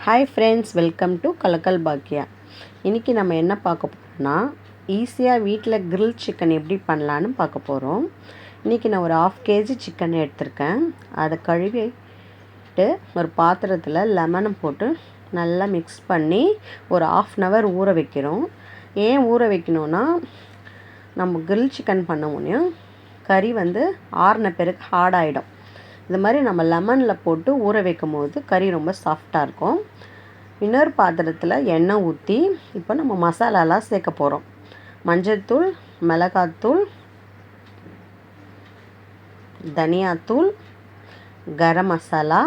Hi friends, welcome to கலக்கல் பாக்கியா. இன்றைக்கி நம்ம என்ன பார்க்க போகிறோம்னா, ஈஸியாக வீட்டில் கிரில் சிக்கன் எப்படி பண்ணலான்னு பார்க்க போகிறோம். இன்றைக்கி நான் ஒரு 1/2 kg சிக்கன் எடுத்திருக்கேன். அதை கழுவிட்டு ஒரு பாத்திரத்தில் லெமனை போட்டு நல்லா மிக்ஸ் பண்ணி ஒரு 1/2 hour ஊற வைக்கிறோம். ஏன் ஊற வைக்கணுன்னா, நம்ம கிரில் சிக்கன் பண்ண முடியும், கறி ஆறின பிறகு ஹார்ட் ஆகிடும். இது மாதிரி நம்ம லெமனில் போட்டு ஊற வைக்கும் போது கறி ரொம்ப சாஃப்டாக இருக்கும். இன்னொரு பாத்திரத்தில் எண்ணெய் ஊற்றி இப்போ நம்ம மசாலாலாம் சேர்க்க போகிறோம். மஞ்சள்தூள், மிளகாத்தூள், தனியாத்தூள், கரம் மசாலா,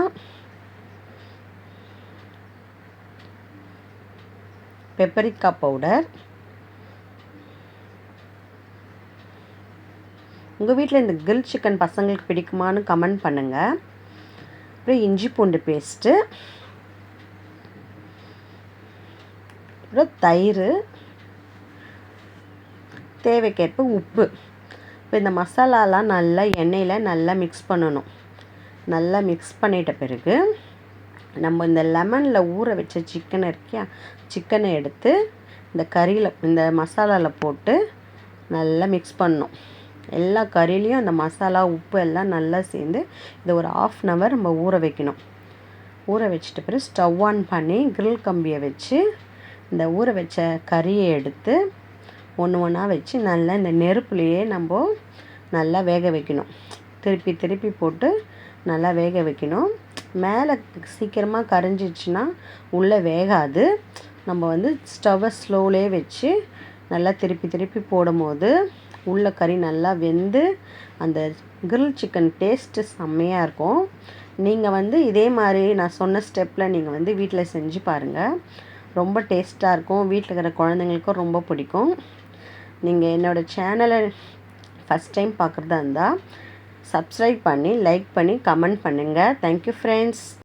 பெப்பரிக்கா பவுடர். உங்கள் வீட்டில் இந்த கிரில் சிக்கன் பசங்களுக்கு பிடிக்குமான்னு கமெண்ட் பண்ணுங்கள். அப்புறம் இஞ்சி பூண்டு பேஸ்ட்டு, அப்புறம் தயிர், தேவைக்கேற்ப உப்பு. இப்போ இந்த மசாலாலாம் நல்லா எண்ணெயில் நல்லா மிக்ஸ் பண்ணணும். நல்லா மிக்ஸ் பண்ணிட்ட பிறகு நம்ம இந்த லெமனில் ஊற வச்ச சிக்கனை எடுத்து இந்த கறியில் இந்த மசாலாவில் போட்டு நல்லா மிக்ஸ் பண்ணணும். எல்லா கறிலையும் அந்த மசாலா உப்பு எல்லாம் நல்லா சேர்ந்து இதை ஒரு 1/2 hour நம்ம ஊற வைக்கணும். ஊற வச்சிட்ட பிறகு ஸ்டவ் ஆன் பண்ணி கிரில் கம்பியை வச்சு இந்த ஊற வச்ச கறியை எடுத்து ஒன்று ஒன்றா வச்சு நல்லா இந்த நெருப்புலையே நம்ம நல்லா வேக வைக்கணும். திருப்பி திருப்பி போட்டு நல்லா வேக வைக்கணும். மேலே சீக்கிரமாக கரைஞ்சிச்சுன்னா உள்ளே வேகாது. நம்ம ஸ்டவ்வை ஸ்லோவிலே வச்சு நல்லா திருப்பி திருப்பி போடும்போது உள்ள கறி நல்லா வெந்து அந்த கிரில் சிக்கன் டேஸ்ட்டு செம்மையாக இருக்கும். நீங்கள் இதே மாதிரி நான் சொன்ன ஸ்டெப்பில் நீங்கள் வீட்டில் செஞ்சு பாருங்கள். ரொம்ப டேஸ்ட்டாக இருக்கும். வீட்டில் இருக்கிற குழந்தைங்களுக்கும் ரொம்ப பிடிக்கும். நீங்கள் என்னோடய சேனலை ஃபஸ்ட் டைம் பார்க்குறதா இருந்தால் சப்ஸ்கிரைப் பண்ணி லைக் பண்ணி கமெண்ட் பண்ணுங்கள். Thank you friends.